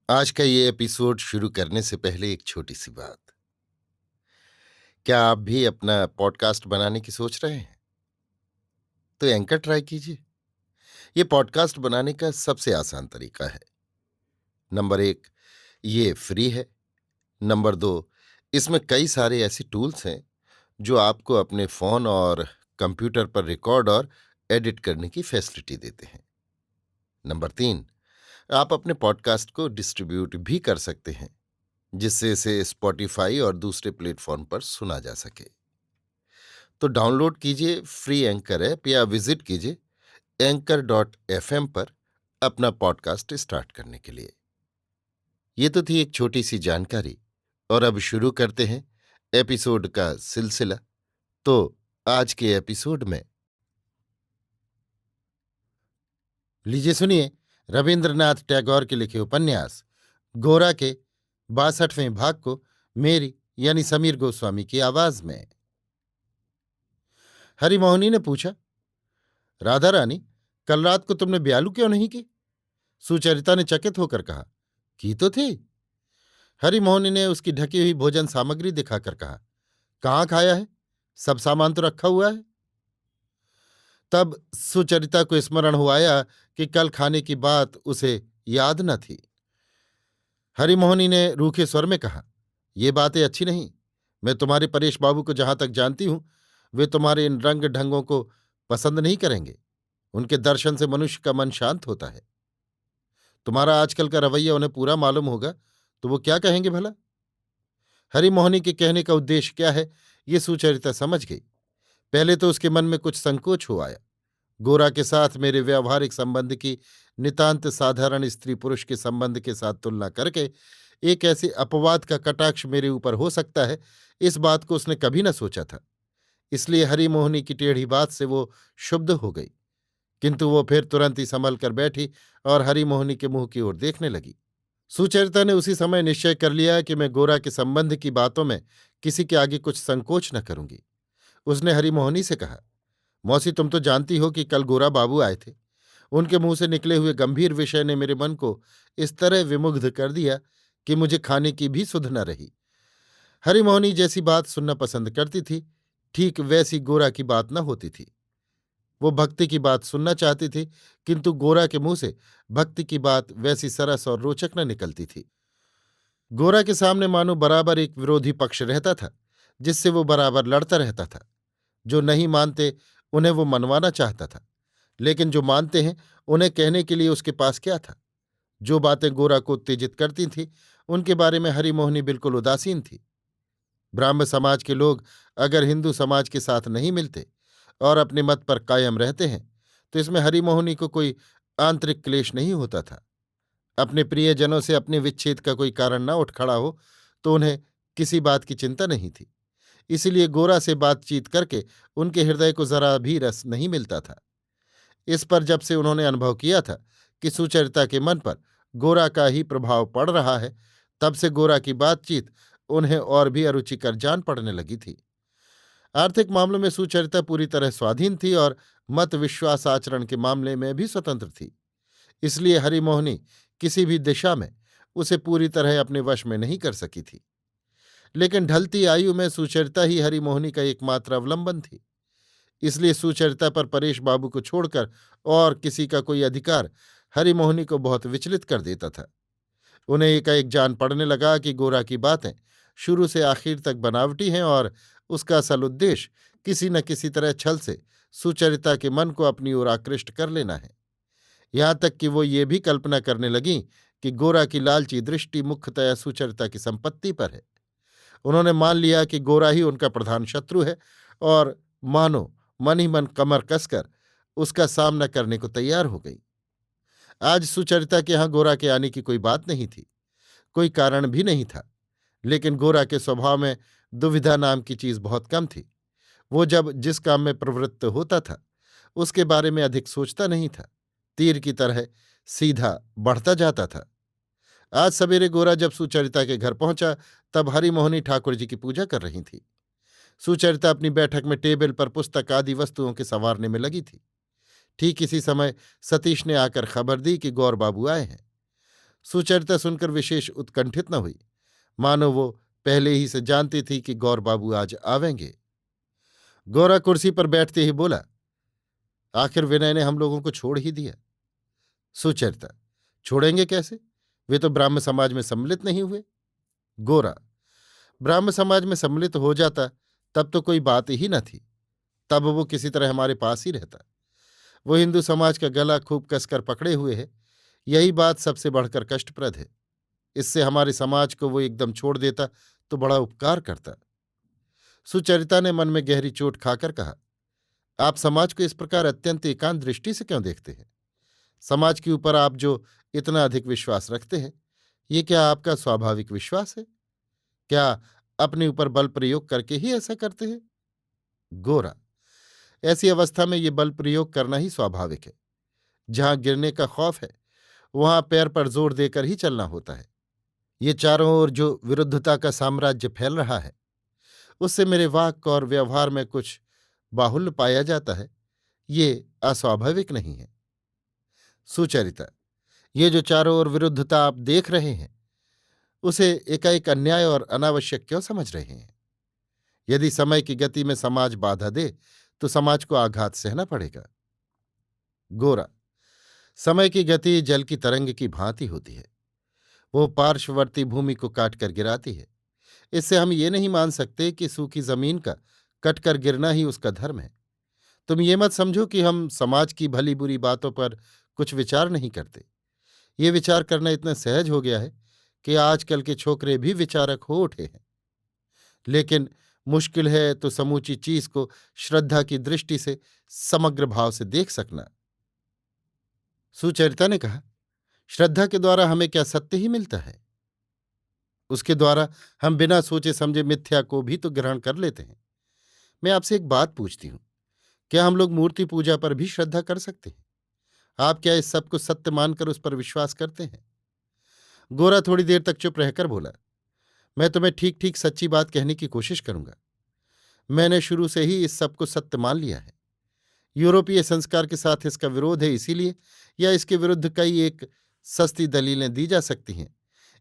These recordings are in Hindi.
आज का ये एपिसोड शुरू करने से पहले एक छोटी सी बात। क्या आप भी अपना पॉडकास्ट बनाने की सोच रहे हैं? तो एंकर ट्राई कीजिए। ये पॉडकास्ट बनाने का सबसे आसान तरीका है। नंबर एक, ये फ्री है। नंबर दो, इसमें कई सारे ऐसे टूल्स हैं जो आपको अपने फोन और कंप्यूटर पर रिकॉर्ड और एडिट करने की फैसिलिटी देते हैं। नंबर तीन, आप अपने पॉडकास्ट को डिस्ट्रीब्यूट भी कर सकते हैं, जिससे इसे स्पॉटिफाई और दूसरे प्लेटफॉर्म पर सुना जा सके। तो डाउनलोड कीजिए फ्री एंकर ऐप या विजिट कीजिए anchor.fm पर अपना पॉडकास्ट स्टार्ट करने के लिए। ये तो थी एक छोटी सी जानकारी, और अब शुरू करते हैं एपिसोड का सिलसिला। तो आज के एपिसोड में लीजिए सुनिए रविंद्रनाथ टैगोर के लिखे उपन्यास गोरा के 62वें भाग को मेरी यानी समीर गोस्वामी की आवाज में। हरिमोहिनी ने पूछा, राधा रानी, कल रात को तुमने ब्यालू क्यों नहीं की? सुचरिता ने चकित होकर कहा, की तो थी। हरिमोहन ने उसकी ढकी हुई भोजन सामग्री दिखाकर कहा, कहाँ खाया है? सब सामान तो रखा हुआ है। तब सुचरिता को स्मरण हो आया कि कल खाने की बात उसे याद न थी। हरिमोहनी ने रूखे स्वर में कहा, ये बातें अच्छी नहीं। मैं तुम्हारे परेश बाबू को जहां तक जानती हूं, वे तुम्हारे इन रंग ढंगों को पसंद नहीं करेंगे। उनके दर्शन से मनुष्य का मन शांत होता है। तुम्हारा आजकल का रवैया उन्हें पूरा मालूम होगा तो वो क्या कहेंगे भला? हरिमोहिनी के कहने का उद्देश्य क्या है, ये सुचरिता समझ गई। पहले तो उसके मन में कुछ संकोच हो आया। गोरा के साथ मेरे व्यावहारिक संबंध की नितांत साधारण स्त्री पुरुष के संबंध के साथ तुलना करके एक ऐसे अपवाद का कटाक्ष मेरे ऊपर हो सकता है, इस बात को उसने कभी न सोचा था। इसलिए हरिमोहिनी की टेढ़ी बात से वो क्षुब्ध हो गई। किंतु वो फिर तुरंत ही संभल कर बैठी और हरिमोहिनी के मुंह की ओर देखने लगी। सुचरिता ने उसी समय निश्चय कर लिया कि मैं गोरा के संबंध की बातों में किसी के आगे कुछ संकोच न करूंगी। उसने हरिमोहिनी से कहा, मौसी, तुम तो जानती हो कि कल गोरा बाबू आए थे। उनके मुंह से निकले हुए गंभीर विषय ने मेरे मन को इस तरह विमुग्ध कर दिया कि मुझे खाने की भी सुध न रही। हरिमोहिनी जैसी बात सुनना पसंद करती थी, ठीक वैसी गोरा की बात न होती थी। वो भक्ति की बात सुनना चाहती थी, किंतु गोरा के मुंह से भक्ति की बात वैसी सरस और रोचक न निकलती थी। गोरा के सामने मानो बराबर एक विरोधी पक्ष रहता था, जिससे वो बराबर लड़ता रहता था। जो नहीं मानते उन्हें वो मनवाना चाहता था, लेकिन जो मानते हैं उन्हें कहने के लिए उसके पास क्या था? जो बातें गोरा को उत्तेजित करती थीं, उनके बारे में हरिमोहिनी बिल्कुल उदासीन थी। ब्राह्म समाज के लोग अगर हिंदू समाज के साथ नहीं मिलते और अपने मत पर कायम रहते हैं, तो इसमें हरिमोहिनी को कोई आंतरिक क्लेश नहीं होता था। अपने प्रियजनों से अपने विच्छेद का कोई कारण न उठ खड़ा हो तो उन्हें किसी बात की चिंता नहीं थी। इसलिए गोरा से बातचीत करके उनके हृदय को जरा भी रस नहीं मिलता था। इस पर जब से उन्होंने अनुभव किया था कि सुचरिता के मन पर गोरा का ही प्रभाव पड़ रहा है, तब से गोरा की बातचीत उन्हें और भी अरुचिकर जान पड़ने लगी थी। आर्थिक मामलों में सुचरिता पूरी तरह स्वाधीन थी और मत विश्वास आचरण के मामले में भी स्वतंत्र थी। इसलिए हरिमोहिनी किसी भी दिशा में उसे पूरी तरह अपने वश में नहीं कर सकी थी। लेकिन ढलती आयु में सुचरिता ही हरिमोहिनी का एकमात्र अवलंबन थी। इसलिए सुचरिता पर परेश बाबू को छोड़कर और किसी का कोई अधिकार हरिमोहिनी को बहुत विचलित कर देता था। उन्हें एकाएक जान पड़ने लगा कि गोरा की बातें शुरू से आखिर तक बनावटी हैं और उसका असल उद्देश्य किसी न किसी तरह छल से सुचरिता के मन को अपनी ओर आकृष्ट कर लेना है। यहां तक कि वो ये भी कल्पना करने लगीं कि गोरा की लालची दृष्टि मुख्यतया सुचरिता की संपत्ति पर है। उन्होंने मान लिया कि गोरा ही उनका प्रधान शत्रु है और मानो मन ही मन कमर कसकर उसका सामना करने को तैयार हो गई। आज सुचरिता के यहाँ गोरा के आने की कोई बात नहीं थी, कोई कारण भी नहीं था। लेकिन गोरा के स्वभाव में दुविधा नाम की चीज बहुत कम थी। वो जब जिस काम में प्रवृत्त होता था उसके बारे में अधिक सोचता नहीं था, तीर की तरह सीधा बढ़ता जाता था। आज सवेरे गोरा जब सुचरिता के घर पहुंचा, तब हरिमोहिनी ठाकुर जी की पूजा कर रही थी। सुचरिता अपनी बैठक में टेबल पर पुस्तक आदि वस्तुओं के संवारने में लगी थी। ठीक इसी समय सतीश ने आकर खबर दी कि गौर बाबू आए हैं। सुचरिता सुनकर विशेष उत्कंठित न हुई, मानो वो पहले ही से जानती थी कि गौर बाबू आज आवेंगे। गौरा कुर्सी पर बैठते ही बोला, आखिर विनय ने हम लोगों को छोड़ ही दिया। सुचरिता, छोड़ेंगे कैसे? वे तो ब्राह्म समाज में सम्मिलित नहीं हुए। गोरा, ब्राह्म समाज में सम्मिलित हो जाता तब तो कोई बात ही न थी, तब वो किसी तरह हमारे पास ही रहता। वो हिंदू समाज का गला खूब कसकर पकड़े हुए है, यही बात सबसे बढ़कर कष्टप्रद है। इससे हमारे समाज को वो एकदम छोड़ देता तो बड़ा उपकार करता। सुचरिता ने मन में गहरी चोट खाकर कहा, आप समाज को इस प्रकार अत्यंत एकांत दृष्टि से क्यों देखते हैं? समाज के ऊपर आप जो इतना अधिक विश्वास रखते हैं, ये क्या आपका स्वाभाविक विश्वास है? क्या अपने ऊपर बल प्रयोग करके ही ऐसा करते हैं? गोरा, ऐसी अवस्था में ये बल प्रयोग करना ही स्वाभाविक है। जहां गिरने का खौफ है वहां पैर पर जोर देकर ही चलना होता है। ये चारों ओर जो विरुद्धता का साम्राज्य फैल रहा है, उससे मेरे वाक् और व्यवहार में कुछ बाहुल्य पाया जाता है, ये अस्वाभाविक नहीं है। सुचरिता, ये जो चारों ओर विरुद्धता आप देख रहे हैं, उसे एकाएक अन्याय और अनावश्यक क्यों समझ रहे हैं? यदि समय की गति में समाज बाधा दे तो समाज को आघात सहना पड़ेगा। गोरा, समय की गति जल की तरंग की भांति होती है, वो पार्श्ववर्ती भूमि को काटकर गिराती है। इससे हम ये नहीं मान सकते कि सूखी जमीन का कटकर गिरना ही उसका धर्म है। तुम ये मत समझो कि हम समाज की भली बुरी बातों पर कुछ विचार नहीं करते। ये विचार करना इतना सहज हो गया है कि आजकल के छोकरे भी विचारक हो उठे हैं। लेकिन मुश्किल है तो समूची चीज को श्रद्धा की दृष्टि से समग्र भाव से देख सकना। सुचरिता ने कहा, श्रद्धा के द्वारा हमें क्या सत्य ही मिलता है? उसके द्वारा हम बिना सोचे समझे मिथ्या को भी तो ग्रहण कर लेते हैं। मैं आपसे एक बात पूछती हूं, क्या हम लोग मूर्ति पूजा पर भी श्रद्धा कर सकते हैं? आप क्या इस सब को सत्य मानकर उस पर विश्वास करते हैं? गोरा थोड़ी देर तक चुप रहकर बोला, मैं तुम्हें ठीक ठीक सच्ची बात कहने की कोशिश करूंगा। मैंने शुरू से ही इस सब को सत्य मान लिया है। यूरोपीय संस्कार के साथ इसका विरोध है इसीलिए, या इसके विरुद्ध कई एक सस्ती दलीलें दी जा सकती हैं,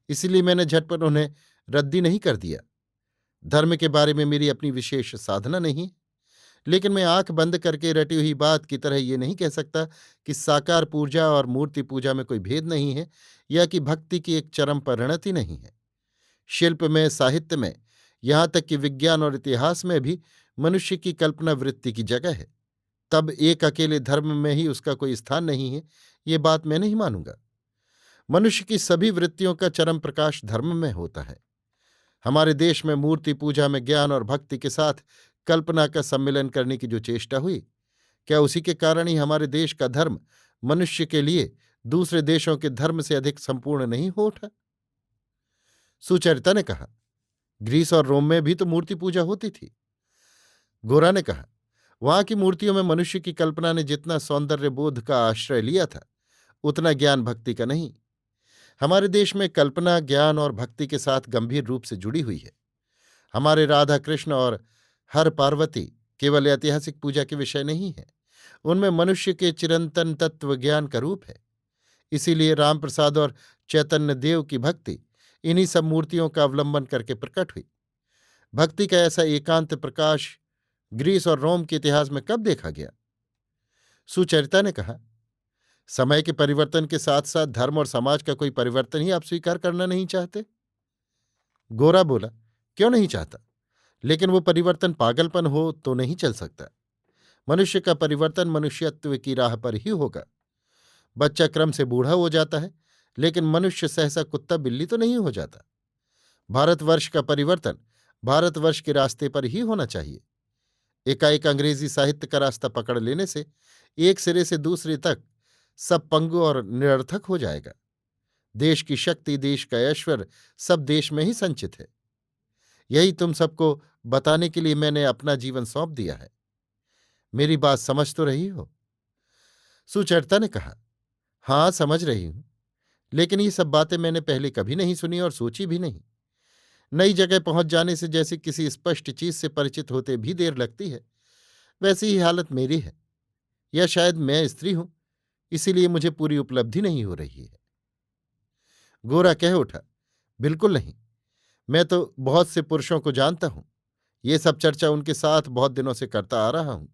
इसीलिए मैंने झटपट उन्हें रद्दी नहीं कर दिया। धर्म के बारे में मेरी अपनी विशेष साधना नहीं, लेकिन मैं आंख बंद करके रटी हुई बात की तरह ये नहीं कह सकता कि साकार पूजा और मूर्ति पूजा में कोई भेद नहीं है, या कि भक्ति की एक चरम परिणति नहीं है। शिल्प में, साहित्य में, यहाँ तक कि विज्ञान और इतिहास में भी मनुष्य की कल्पना वृत्ति की जगह है। तब एक अकेले धर्म में ही उसका कोई स्थान नहीं है, ये बात मैं नहीं मानूंगा। मनुष्य की सभी वृत्तियों का चरम प्रकाश धर्म में होता है। हमारे देश में मूर्ति पूजा में ज्ञान और भक्ति के साथ कल्पना का सम्मिलन करने की जो चेष्टा हुई, क्या उसी के कारण ही हमारे देश का धर्म मनुष्य के लिए दूसरे देशों के धर्म से अधिक संपूर्ण नहीं हो उठा? सुचरिता ने कहा, ग्रीस और रोम में भी तो मूर्ति पूजा होती थी। गोरा ने कहा, वहां की मूर्तियों में मनुष्य की कल्पना ने जितना सौंदर्य बोध का आश्रय लिया था, उतना ज्ञान भक्ति का नहीं। हमारे देश में कल्पना ज्ञान और भक्ति के साथ गंभीर रूप से जुड़ी हुई है। हमारे राधा कृष्ण और हर पार्वती केवल ऐतिहासिक पूजा के विषय नहीं है, उनमें मनुष्य के चिरंतन तत्व ज्ञान का रूप है। इसीलिए रामप्रसाद और चैतन्य देव की भक्ति इन्हीं सब मूर्तियों का अवलंबन करके प्रकट हुई। भक्ति का ऐसा एकांत प्रकाश ग्रीस और रोम के इतिहास में कब देखा गया? सुचरिता ने कहा, समय के परिवर्तन के साथ साथ धर्म और समाज का कोई परिवर्तन ही आप स्वीकार करना नहीं चाहते? गोरा बोला, क्यों नहीं चाहता? लेकिन वो परिवर्तन पागलपन हो तो नहीं चल सकता। मनुष्य का परिवर्तन मनुष्यत्व की राह पर ही होगा। बच्चा क्रम से बूढ़ा हो जाता है, लेकिन मनुष्य सहसा कुत्ता बिल्ली तो नहीं हो जाता। भारतवर्ष का परिवर्तन भारतवर्ष के रास्ते पर ही होना चाहिए। एकाएक अंग्रेजी साहित्य का रास्ता पकड़ लेने से एक सिरे से दूसरे तक सब पंगु और निरर्थक हो जाएगा। देश की शक्ति, देश का ऐश्वर्य सब देश में ही संचित है। यही तुम सबको बताने के लिए मैंने अपना जीवन सौंप दिया है। मेरी बात समझ तो रही हो? सुचरिता ने कहा, हां, समझ रही हूं, लेकिन ये सब बातें मैंने पहले कभी नहीं सुनी और सोची भी नहीं। नई जगह पहुंच जाने से जैसे किसी स्पष्ट चीज से परिचित होते भी देर लगती है, वैसी ही हालत मेरी है। या शायद मैं स्त्री हूं, इसीलिए मुझे पूरी उपलब्धि नहीं हो रही है। गोरा कह उठा, बिल्कुल नहीं। मैं तो बहुत से पुरुषों को जानता हूं। ये सब चर्चा उनके साथ बहुत दिनों से करता आ रहा हूं।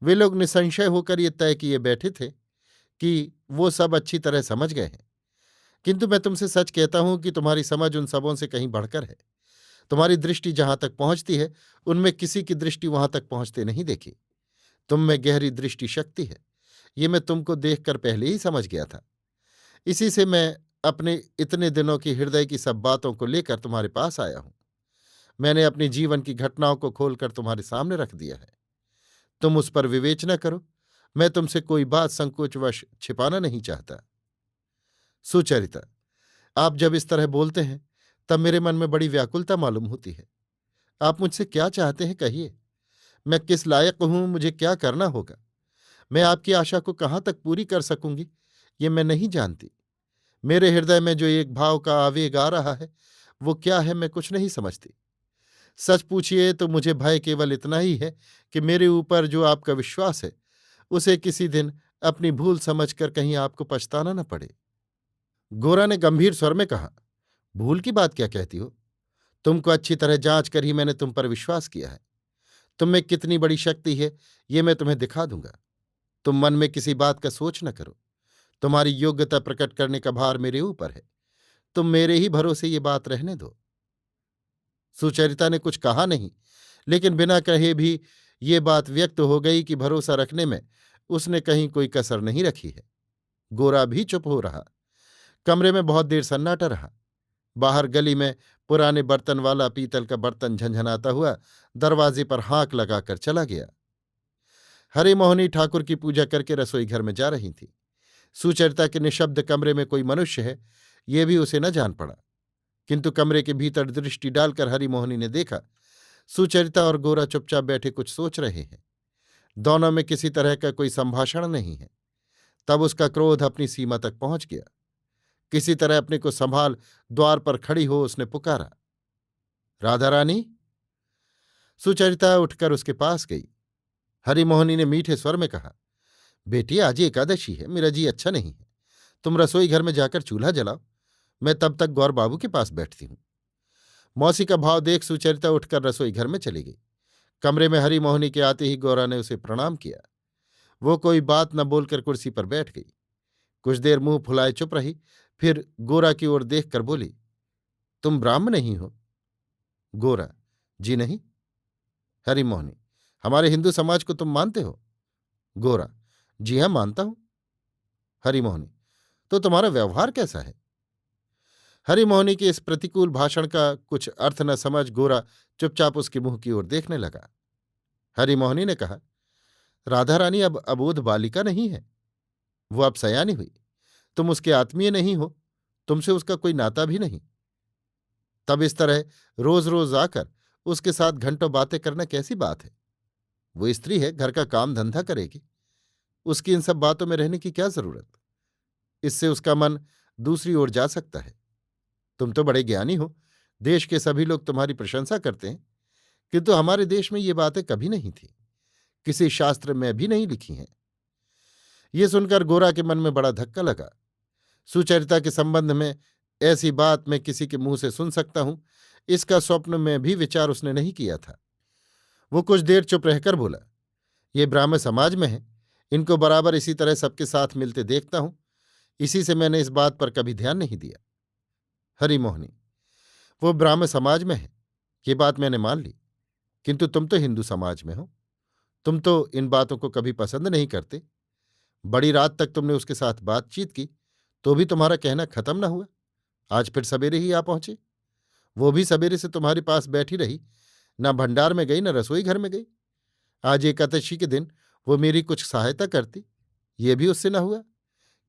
वे लोग निसंशय होकर ये तय किए बैठे थे कि वो सब अच्छी तरह समझ गए हैं। किंतु मैं तुमसे सच कहता हूं कि तुम्हारी समझ उन सबों से कहीं बढ़कर है। तुम्हारी दृष्टि जहां तक पहुंचती है, उनमें किसी की दृष्टि वहां तक पहुंचते नहीं देखी। तुम में गहरी दृष्टि शक्ति है, ये मैं तुमको देखकर पहले ही समझ गया था। इसी से मैं अपने इतने दिनों की हृदय की सब बातों को लेकर तुम्हारे पास आया हूं। मैंने अपने जीवन की घटनाओं को खोलकर तुम्हारे सामने रख दिया है। तुम उस पर विवेचना करो। मैं तुमसे कोई बात संकोचवश छिपाना नहीं चाहता। सुचरिता, आप जब इस तरह बोलते हैं तब मेरे मन में बड़ी व्याकुलता मालूम होती है। आप मुझसे क्या चाहते हैं, कहिए। मैं किस लायक हूं, मुझे क्या करना होगा? मैं आपकी आशा को कहाँ तक पूरी कर सकूंगी, ये मैं नहीं जानती। मेरे हृदय में जो एक भाव का आवेग आ रहा है, वो क्या है मैं कुछ नहीं समझती। सच पूछिए तो मुझे भय केवल इतना ही है कि मेरे ऊपर जो आपका विश्वास है, उसे किसी दिन अपनी भूल समझकर कहीं आपको पछताना न पड़े। गोरा ने गंभीर स्वर में कहा, भूल की बात क्या कहती हो? तुमको अच्छी तरह जांच कर ही मैंने तुम पर विश्वास किया है। तुम में कितनी बड़ी शक्ति है, ये मैं तुम्हें दिखा दूंगा। तुम मन में किसी बात का सोच न करो। तुम्हारी योग्यता प्रकट करने का भार मेरे ऊपर है। तुम मेरे ही भरोसे ये बात रहने दो। सुचरिता ने कुछ कहा नहीं, लेकिन बिना कहे भी ये बात व्यक्त हो गई कि भरोसा रखने में उसने कहीं कोई कसर नहीं रखी है। गोरा भी चुप हो रहा। कमरे में बहुत देर सन्नाटा रहा। बाहर गली में पुराने बर्तन वाला पीतल का बर्तन झंझनाता हुआ दरवाजे पर हाँक लगाकर चला गया। हरि मोहिनी ठाकुर की पूजा करके रसोई घर में जा रही थी। सुचरिता के निशब्द कमरे में कोई मनुष्य है, ये भी उसे न जान पड़ा। किंतु कमरे के भीतर दृष्टि डालकर हरि मोहिनी ने देखा, सुचरिता और गोरा चुपचाप बैठे कुछ सोच रहे हैं। दोनों में किसी तरह का कोई संभाषण नहीं है। तब उसका क्रोध अपनी सीमा तक पहुंच गया। किसी तरह अपने को संभाल द्वार पर खड़ी हो उसने पुकारा, राधा रानी। सुचरिता उठकर उसके पास गई। हरिमोहिनी ने मीठे स्वर में कहा, बेटी आज एकादशी है, मेरा जी अच्छा नहीं है। तुम रसोई घर में जाकर चूल्हा जलाओ, मैं तब तक गौर बाबू के पास बैठती हूं। मौसी का भाव देख सुचरिता उठकर रसोई घर में चली गई। कमरे में हरिमोहिनी के आते ही गौरा ने उसे प्रणाम किया। वो कोई बात न बोलकर कुर्सी पर बैठ गई। कुछ देर मुंह फुलाए चुप रही, फिर गोरा की ओर देखकर बोली, तुम ब्राह्मण नहीं हो? गोरा, जी नहीं। हरिमोहिनी, हमारे हिंदू समाज को तुम मानते हो? गोरा, जी हां मानता हूं। हरिमोहिनी, तो तुम्हारा व्यवहार कैसा है? हरिमोहिनी के इस प्रतिकूल भाषण का कुछ अर्थ न समझ गोरा चुपचाप उसके मुंह की ओर देखने लगा। हरिमोहिनी ने कहा, राधा रानी अब अबोध बालिका नहीं है, वो अब सयानी हुई। तुम उसके आत्मीय नहीं हो, तुमसे उसका कोई नाता भी नहीं। तब इस तरह रोज रोज आकर उसके साथ घंटों बातें करना कैसी बात है? वो स्त्री है, घर का काम धंधा करेगी। उसकी इन सब बातों में रहने की क्या जरूरत? इससे उसका मन दूसरी ओर जा सकता है। तुम तो बड़े ज्ञानी हो, देश के सभी लोग तुम्हारी प्रशंसा करते हैं, किंतु हमारे देश में ये बातें कभी नहीं थी, किसी शास्त्र में भी नहीं लिखी हैं। ये सुनकर गोरा के मन में बड़ा धक्का लगा। सुचरिता के संबंध में ऐसी बात मैं किसी के मुंह से सुन सकता हूं, इसका स्वप्न में भी विचार उसने नहीं किया था। वो कुछ देर चुप रहकर बोला, ये ब्राह्मण समाज में है, इनको बराबर इसी तरह सबके साथ मिलते देखता हूं, इसी से मैंने इस बात पर कभी ध्यान नहीं दिया। हरिमोहिनी, वो ब्राह्मण समाज में है, ये बात मैंने मान ली, किंतु तुम तो हिंदू समाज में हो। तुम तो इन बातों को कभी पसंद नहीं करते। बड़ी रात तक तुमने उसके साथ बातचीत की, तो भी तुम्हारा कहना खत्म न हुआ। आज फिर सवेरे ही आ पहुंचे। वो भी सवेरे से तुम्हारे पास बैठी रही, न भंडार में गई न रसोई घर में गई। आज एकादशी के दिन वो मेरी कुछ सहायता करती, ये भी उससे न हुआ।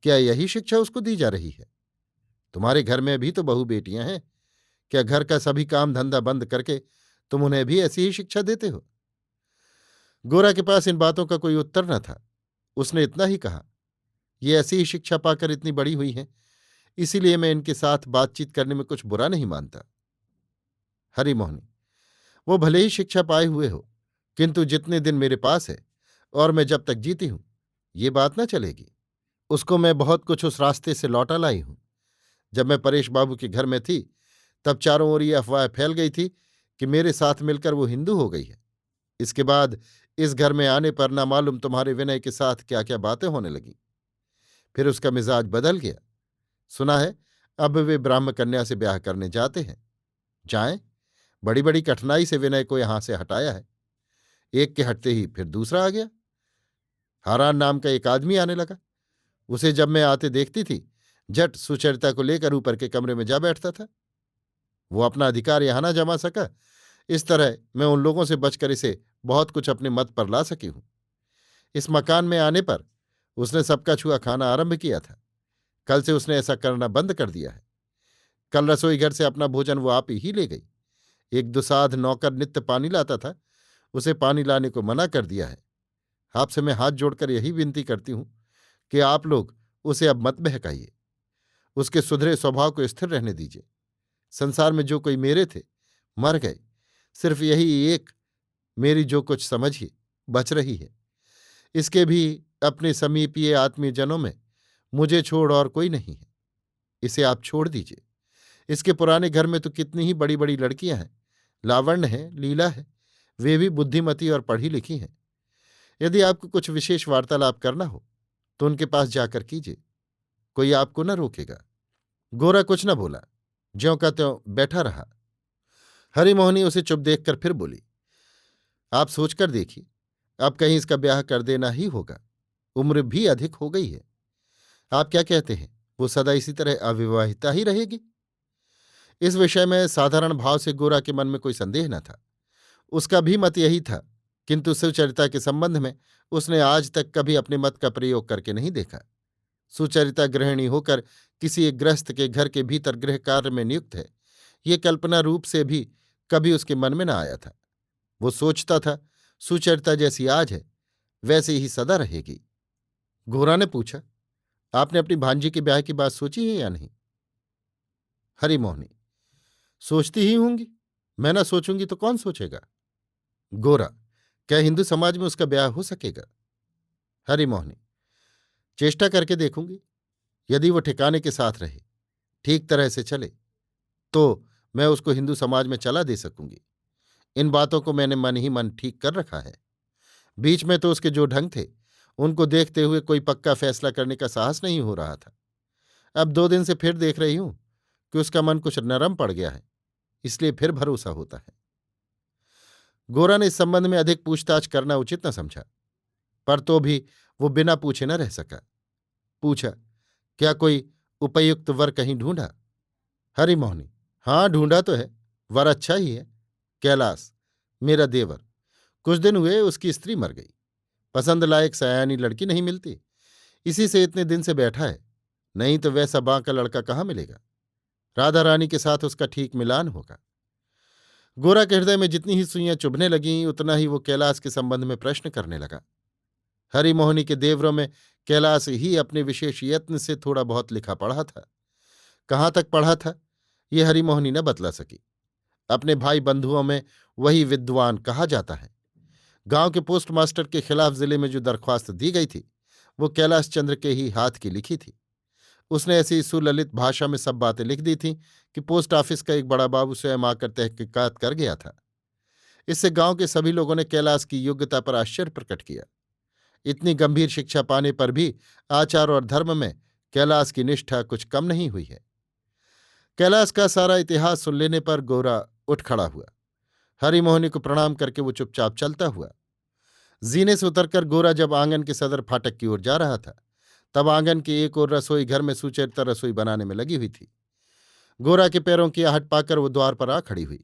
क्या यही शिक्षा उसको दी जा रही है? तुम्हारे घर में भी तो बहू बेटियां हैं, क्या घर का सभी काम धंधा बंद करके तुम उन्हें भी ऐसी ही शिक्षा देते हो? गोरा के पास इन बातों का कोई उत्तर न था। उसने इतना ही कहा, ये ऐसी ही शिक्षा पाकर इतनी बड़ी हुई हैं, इसीलिए मैं इनके साथ बातचीत करने में कुछ बुरा नहीं मानता। हरिमोहिनी, वो भले ही शिक्षा पाए हुए हो, किंतु जितने दिन मेरे पास है और मैं जब तक जीती हूं, ये बात न चलेगी। उसको मैं बहुत कुछ उस रास्ते से लौटा लाई हूं। जब मैं परेश बाबू के घर में थी तब चारों ओर ये अफवाह फैल गई थी कि मेरे साथ मिलकर वो हिंदू हो गई है। इसके बाद इस घर में आने पर ना मालूम तुम्हारे विनय के साथ क्या क्या बातें होने लगीं। फिर उसका मिजाज बदल गया। सुना है अब वे ब्राह्म कन्या से ब्याह करने जाते हैं। जाएं, बड़ी बड़ी कठिनाई से विनय को यहां से हटाया है। एक के हटते ही फिर दूसरा आ गया। हारान नाम का एक आदमी आने लगा। उसे जब मैं आते देखती थी झट सुचरिता को लेकर ऊपर के कमरे में जा बैठता था। वो अपना अधिकार यहां ना जमा सका, इस तरह मैं उन लोगों से बचकर इसे बहुत कुछ अपने मत पर ला सकी हूं। इस मकान में आने पर उसने सबका छुआ खाना आरंभ किया था। कल से उसने ऐसा करना बंद कर दिया है। कल रसोई घर से अपना भोजन वो आप ही ले गई। एक दुसाध नौकर नित्य पानी लाता था, उसे पानी लाने को मना कर दिया है। आपसे मैं हाथ जोड़कर यही विनती करती हूं कि आप लोग उसे अब मत बहकाइए। उसके सुधरे स्वभाव को स्थिर रहने दीजिए। संसार में जो कोई मेरे थे मर गए, सिर्फ यही एक मेरी जो कुछ समझिए बच रही है। इसके भी अपने समीपीय आत्मीयजनों में मुझे छोड़ और कोई नहीं है। इसे आप छोड़ दीजिए। इसके पुराने घर में तो कितनी ही बड़ी बड़ी लड़कियां हैं, लावण्य है, लीला है, वे भी बुद्धिमती और पढ़ी लिखी हैं। यदि आपको कुछ विशेष वार्तालाप करना हो तो उनके पास जाकर कीजिए, कोई आपको न रोकेगा। गोरा कुछ न बोला, ज्यों का त्यों बैठा रहा। हरिमोहिनी उसे चुप देखकर फिर बोली, आप सोचकर देखिए, अब कहीं इसका ब्याह कर देना ही होगा। उम्र भी अधिक हो गई है। आप क्या कहते हैं, वो सदा इसी तरह अविवाहिता ही रहेगी? इस विषय में साधारण भाव से गोरा के मन में कोई संदेह न था। उसका भी मत यही था, किंतु सुचरिता के संबंध में उसने आज तक कभी अपने मत का प्रयोग करके नहीं देखा। सुचरिता गृहिणी होकर किसी एक गृहस्थ के घर के भीतर गृह कार्य में नियुक्त है, ये कल्पना रूप से भी कभी उसके मन में न आया था। वो सोचता था सुचरिता जैसी आज है वैसे ही सदा रहेगी। गोरा ने पूछा, आपने अपनी भांजी के ब्याह की बात सोची है या नहीं? हरिमोहिनी, सोचती ही होंगी, मैं ना सोचूंगी तो कौन सोचेगा? गोरा, क्या हिंदू समाज में उसका ब्याह हो सकेगा? हरिमोहिनी, चेष्टा करके देखूंगी। यदि वो ठिकाने के साथ रहे, ठीक तरह से चले, तो मैं उसको हिंदू समाज में चला दे सकूंगी। इन बातों को मैंने मन ही मन ठीक कर रखा है। बीच में तो उसके जो ढंग थे उनको देखते हुए कोई पक्का फैसला करने का साहस नहीं हो रहा था। अब 2 दिन से फिर देख रही हूं कि उसका मन कुछ नरम पड़ गया है, इसलिए फिर भरोसा होता है। गोरा ने इस संबंध में अधिक पूछताछ करना उचित न समझा, पर तो भी वो बिना पूछे न रह सका। पूछा, क्या कोई उपयुक्त वर कहीं ढूंढा? हरिमोहिनी, हाँ ढूंढा तो है, वर अच्छा ही है। कैलाश, मेरा देवर, कुछ दिन हुए उसकी स्त्री मर गई। पसंद लायक सयानी लड़की नहीं मिलती, इसी से इतने दिन से बैठा है, नहीं तो वैसा बांका लड़का कहाँ मिलेगा। राधा रानी के साथ उसका ठीक मिलान होगा। गोरा के हृदय में जितनी ही सुइयां चुभने लगीं उतना ही वो कैलाश के संबंध में प्रश्न करने लगा। हरिमोहिनी के देवरों में कैलाश ही अपने विशेष यत्न से थोड़ा बहुत लिखा पढ़ा था। कहाँ तक पढ़ा था ये हरिमोहिनी न बतला सकी। अपने भाई बंधुओं में वही विद्वान कहा जाता है। गांव के पोस्टमास्टर के खिलाफ जिले में जो दरख्वास्त दी गई थी वो कैलाश चंद्र के ही हाथ की लिखी थी। उसने ऐसी सुललित भाषा में सब बातें लिख दी थीं कि पोस्ट ऑफिस का एक बड़ा बाबू स्वयं आकर तहकीकात कर गया था। इससे गांव के सभी लोगों ने कैलाश की योग्यता पर आश्चर्य प्रकट किया। इतनी गंभीर शिक्षा पाने पर भी आचार और धर्म में कैलाश की निष्ठा कुछ कम नहीं हुई है। कैलाश का सारा इतिहास सुन लेने पर गोरा उठ खड़ा हुआ। हरिमोहिनी को प्रणाम करके वो चुपचाप चलता हुआ। जीने से उतरकर गोरा जब आंगन के सदर फाटक की ओर जा रहा था तब आंगन की एक ओर रसोई घर में सुचरिता रसोई बनाने में लगी हुई थी। गोरा के पैरों की आहट पाकर वो द्वार पर आ खड़ी हुई।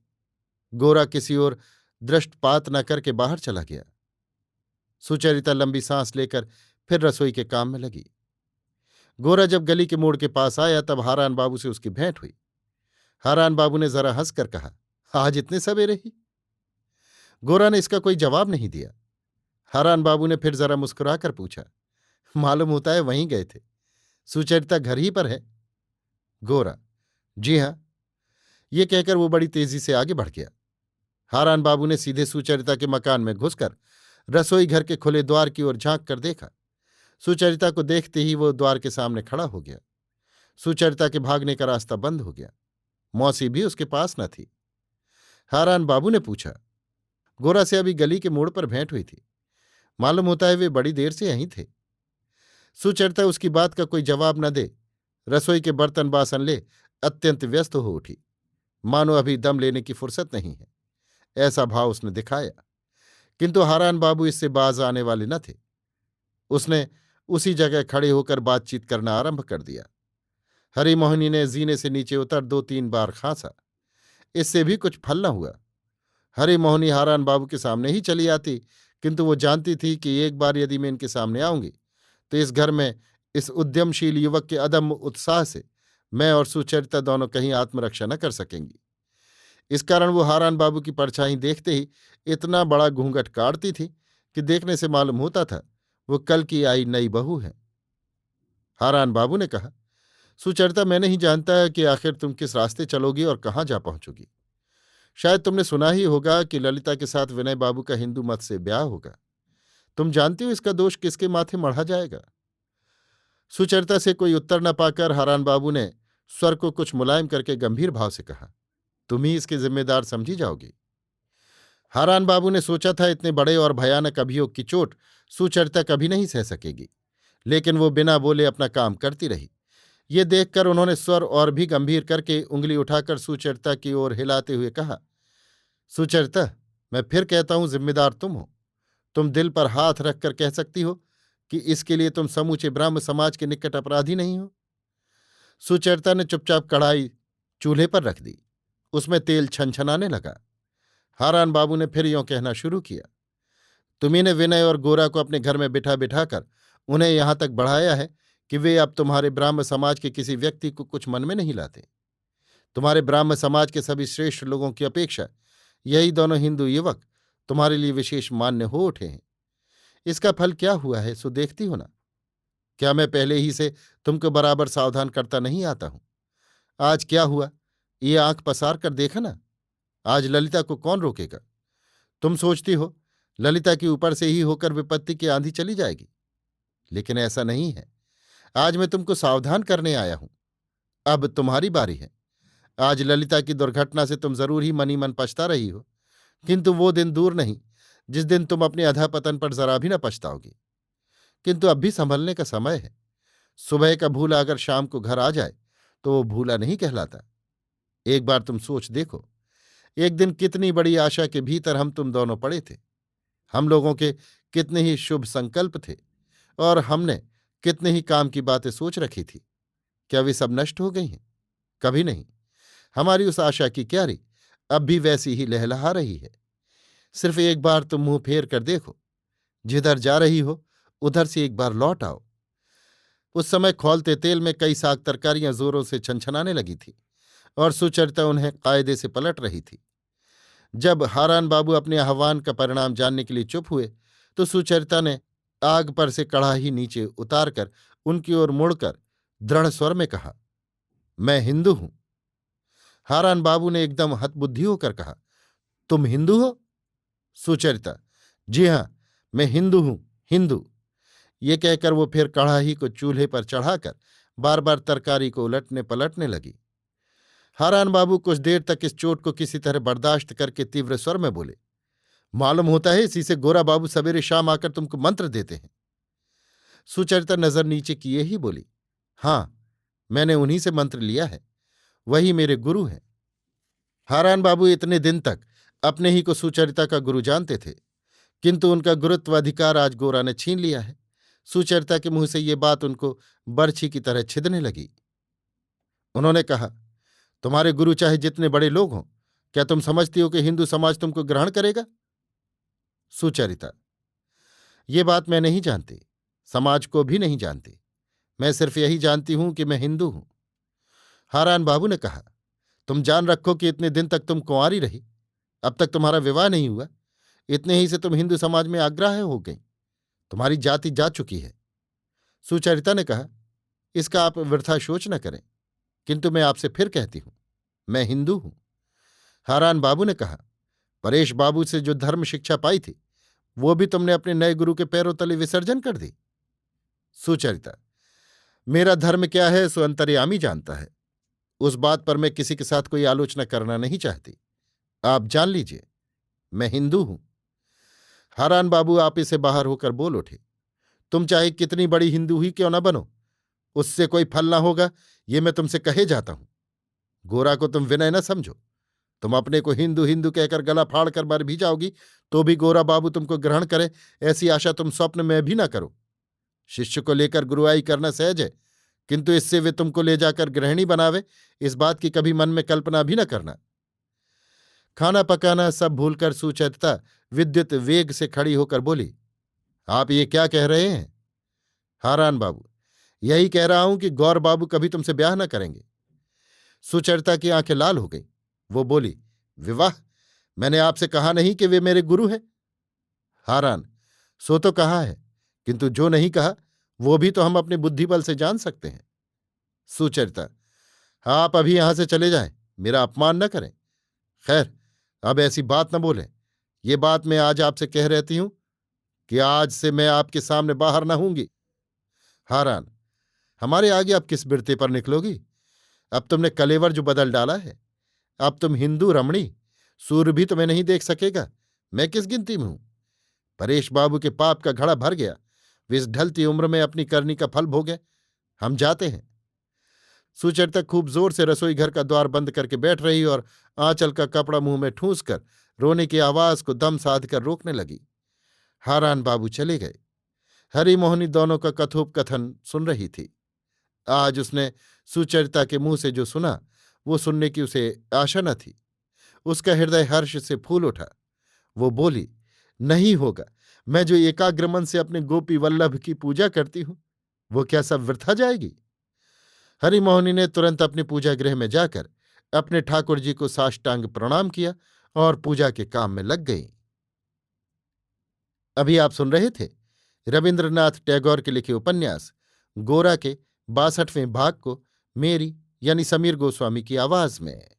गोरा किसी ओर दृष्टपात न करके बाहर चला गया। सुचरिता लंबी सांस लेकर फिर रसोई के काम में लगी। गोरा जब गली के मोड़ के पास आया तब हारान बाबू से उसकी भेंट हुई। हारान बाबू ने जरा हंसकर कहा, आज इतने सवेरे ही? गोरा ने इसका कोई जवाब नहीं दिया। हारान बाबू ने फिर जरा मुस्कुराकर पूछा, मालूम होता है वहीं गए थे, सुचरिता घर ही पर है? गोरा, जी हां। ये कहकर वो बड़ी तेजी से आगे बढ़ गया। हारान बाबू ने सीधे सुचरिता के मकान में घुसकर रसोई घर के खुले द्वार की ओर झांक कर देखा। सुचरिता को देखते ही वो द्वार के सामने खड़ा हो गया। सुचरिता के भागने का रास्ता बंद हो गया। मौसी भी उसके पास न थी। हारान बाबू ने पूछा, गोरा से अभी गली के मोड़ पर भेंट हुई थी। मालूम होता है वे बड़ी देर से यहीं थे। सुचरिता उसकी बात का कोई जवाब न दे रसोई के बर्तन बासन ले अत्यंत व्यस्त हो उठी, मानो अभी दम लेने की फुर्सत नहीं है, ऐसा भाव उसने दिखाया। किंतु हारान बाबू इससे बाज आने वाले न थे। उसने उसी जगह खड़े होकर बातचीत करना आरंभ कर दिया। हरिमोहिनी ने जीने से नीचे उतर 2-3 बार खांसा। इससे भी कुछ फल न हुआ। हरिमोहिनी हारान बाबू के सामने ही चली आती, किंतु वो जानती थी कि एक बार यदि मैं इनके सामने आऊंगी तो इस घर में इस उद्यमशील युवक के अदम्य उत्साह से मैं और सुचरिता दोनों कहीं आत्मरक्षा न कर सकेंगी। इस कारण वो हारान बाबू की परछाई देखते ही इतना बड़ा घूंघट काढ़ती थी कि देखने से मालूम होता था वो कल की आई नई बहू है। हारान बाबू ने कहा, सुचरिता, मैं नहीं जानता कि आखिर तुम किस रास्ते चलोगी और कहाँ जा पहुंचोगी। शायद तुमने सुना ही होगा कि ललिता के साथ विनय बाबू का हिंदू मत से ब्याह होगा। तुम जानती हो इसका दोष किसके माथे मढ़ा जाएगा। सुचरिता से कोई उत्तर न पाकर हारान बाबू ने स्वर को कुछ मुलायम करके गंभीर भाव से कहा, तुम ही इसके जिम्मेदार समझी जाओगी। हारान बाबू ने सोचा था इतने बड़े और भयानक अभियोग की चोट सुचरिता कभी नहीं सह सकेगी, लेकिन वो बिना बोले अपना काम करती रही। ये देखकर उन्होंने स्वर और भी गंभीर करके उंगली उठाकर सुचरिता की ओर हिलाते हुए कहा, सुचरिता, मैं फिर कहता हूं, जिम्मेदार तुम हो। तुम दिल पर हाथ रखकर कह सकती हो कि इसके लिए तुम समूचे ब्राह्म समाज के निकट अपराधी नहीं हो। सुचरिता ने चुपचाप कढ़ाई चूल्हे पर रख दी। उसमें तेल छनछनाने लगा। हारान बाबू ने फिर यों कहना शुरू किया, तुम्ही ने विनय और गोरा को अपने घर में बिठा बिठाकर उन्हें यहां तक बढ़ाया है कि वे अब तुम्हारे ब्राह्म समाज के किसी व्यक्ति को कुछ मन में नहीं लाते। तुम्हारे ब्राह्म समाज के सभी श्रेष्ठ लोगों की अपेक्षा यही दोनों हिंदू युवक तुम्हारे लिए विशेष मान्य हो उठे हैं। इसका फल क्या हुआ है सो देखती हो ना। क्या मैं पहले ही से तुमको बराबर सावधान करता नहीं आता हूं। आज क्या हुआ, ये आंख पसार कर देखा ना। आज ललिता को कौन रोकेगा। तुम सोचती हो ललिता के ऊपर से ही होकर विपत्ति की आंधी चली जाएगी, लेकिन ऐसा नहीं है। आज मैं तुमको सावधान करने आया हूं। अब तुम्हारी बारी है। आज ललिता की दुर्घटना से तुम जरूर ही मनी मन पछता रही हो, किंतु वो दिन दूर नहीं जिस दिन तुम अपने अधःपतन पर जरा भी न पछताओगी। किंतु अब भी संभलने का समय है। सुबह का भूला अगर शाम को घर आ जाए तो वो भूला नहीं कहलाता। एक बार तुम सोच देखो, एक दिन कितनी बड़ी आशा के भीतर हम तुम दोनों पड़े थे। हम लोगों के कितने ही शुभ संकल्प थे और हमने कितने ही काम की बातें सोच रखी थी। क्या वे सब नष्ट हो गई हैं? कभी नहीं। हमारी उस आशा की क्यारी अब भी वैसी ही लहलहा रही है। सिर्फ एक बार तुम मुंह फेर कर देखो, जिधर जा रही हो उधर से एक बार लौट आओ। उस समय खौलते तेल में कई साग तरकारियां जोरों से छनछनाने लगी थी और सुचरिता उन्हें कायदे से पलट रही थी। जब हारान बाबू अपने आह्वान का परिणाम जानने के लिए चुप हुए तो सुचरिता ने आग पर से कड़ाही नीचे उतारकर उनकी ओर मुड़कर दृढ़ स्वर में कहा, मैं हिंदू हूं। हारान बाबू ने एकदम हतबुद्धि होकर कहा, तुम हिंदू हो? सुचरिता, जी हां, मैं हिंदू हूं, हिंदू। ये कहकर वो फिर कड़ाही को चूल्हे पर चढ़ाकर बार बार तरकारी को उलटने पलटने लगी। हारान बाबू कुछ देर तक इस चोट को किसी तरह बर्दाश्त करके तीव्र स्वर में बोले, मालूम होता है इसी से गोरा बाबू सवेरे शाम आकर तुमको मंत्र देते हैं। सुचरिता नजर नीचे किए ही बोली, हां, मैंने उन्हीं से मंत्र लिया है, वही मेरे गुरु हैं। हारान बाबू इतने दिन तक अपने ही को सुचरिता का गुरु जानते थे, किंतु उनका गुरुत्व अधिकार आज गोरा ने छीन लिया है। सुचरिता के मुंह से ये बात उनको बरछी की तरह छिदने लगी। उन्होंने कहा, तुम्हारे गुरु चाहे जितने बड़े लोग हों, क्या तुम समझती हो कि हिंदू समाज तुमको ग्रहण करेगा? सुचरिता, ये बात मैं नहीं जानती, समाज को भी नहीं जानती। मैं सिर्फ यही जानती हूं कि मैं हिंदू हूं। हारान बाबू ने कहा, तुम जान रखो कि इतने दिन तक तुम कुंवारी रही, अब तक तुम्हारा विवाह नहीं हुआ, इतने ही से तुम हिंदू समाज में आग्राह्य हो गई, तुम्हारी जाति जा चुकी है। सुचरिता ने कहा, इसका आप वृथा शोच न करें, किंतु मैं आपसे फिर कहती हूं, मैं हिंदू हूं। हारान बाबू ने कहा, परेश बाबू से जो धर्म शिक्षा पाई थी वो भी तुमने अपने नए गुरु के पैरों तले विसर्जन कर दी। सुचरिता, मेरा धर्म क्या है सो अंतर्यामी जानता है। उस बात पर मैं किसी के साथ कोई आलोचना करना नहीं चाहती। आप जान लीजिए, मैं हिंदू हूं। हारान बाबू आप इसे बाहर होकर बोल उठे। तुम चाहे कितनी बड़ी हिंदू ही क्यों न बनो, उससे कोई फल ना होगा, ये मैं तुमसे कहे जाता हूं। गोरा को तुम विनय न समझो। तुम अपने को हिंदू हिंदू कहकर गला फाड़ कर मर भी जाओगी तो भी गोरा बाबू तुमको ग्रहण करे, ऐसी आशा तुम स्वप्न में भी ना करो। शिष्य को लेकर गुरुआई करना सहज है, किंतु इससे वे तुमको ले जाकर गृहिणी बनावे, इस बात की कभी मन में कल्पना भी न करना। खाना पकाना सब भूलकर सुचरिता विद्युत वेग से खड़ी होकर बोली, आप ये क्या कह रहे हैं? हारान बाबू, यही कह रहा हूं कि गौर बाबू कभी तुमसे ब्याह न करेंगे। सुचरिता की आंखें लाल हो गईं। वो बोली, विवाह? मैंने आपसे कहा नहीं कि वे मेरे गुरु हैं। हारान, सो तो कहा है, किंतु जो नहीं कहा वो भी तो हम अपनी बुद्धि बल से जान सकते हैं। सुचरिता, आप अभी यहां से चले जाएं, मेरा अपमान न करें। खैर, अब ऐसी बात न बोलें। ये बात मैं आज आपसे कह रहती हूं कि आज से मैं आपके सामने बाहर न होंगी। हारान, हमारे आगे अब किस बिरते पर निकलोगी? अब तुमने कलेवर जो बदल डाला है। अब तुम हिंदू रमणी, सूर्य भी तुम्हें नहीं देख सकेगा। मैं किस गिनती में हूं? परेश बाबू के पाप का घड़ा भर गया। वे इस ढलती उम्र में अपनी करनी का फल भोगे। हम जाते हैं। सुचरिता खूब जोर से रसोई घर का द्वार बंद करके बैठ रही और आंचल का कपड़ा मुंह में ठूंस कर रोने की आवाज को दम साध कर रोकने लगी। हारान बाबू चले गए। हरी मोहिनी दोनों का कथोपकथन सुन रही थी। आज उसने सुचरिता के मुंह से जो सुना वो सुनने की उसे आशा न थी। उसका हृदय हर्ष से फूल उठा। वो बोली, नहीं होगा। मैं जो एकाग्र मन से अपने गोपी वल्लभ की पूजा करती हूं वो क्या सब वृथा जाएगी? हरिमोहिनी ने तुरंत अपने पूजा गृह में जाकर अपने ठाकुर जी को साष्टांग प्रणाम किया और पूजा के काम में लग गई। अभी आप सुन रहे थे रविन्द्रनाथ टैगोर के लिखे उपन्यास गोरा के 62वें भाग को मेरी यानी समीर गोस्वामी की आवाज में।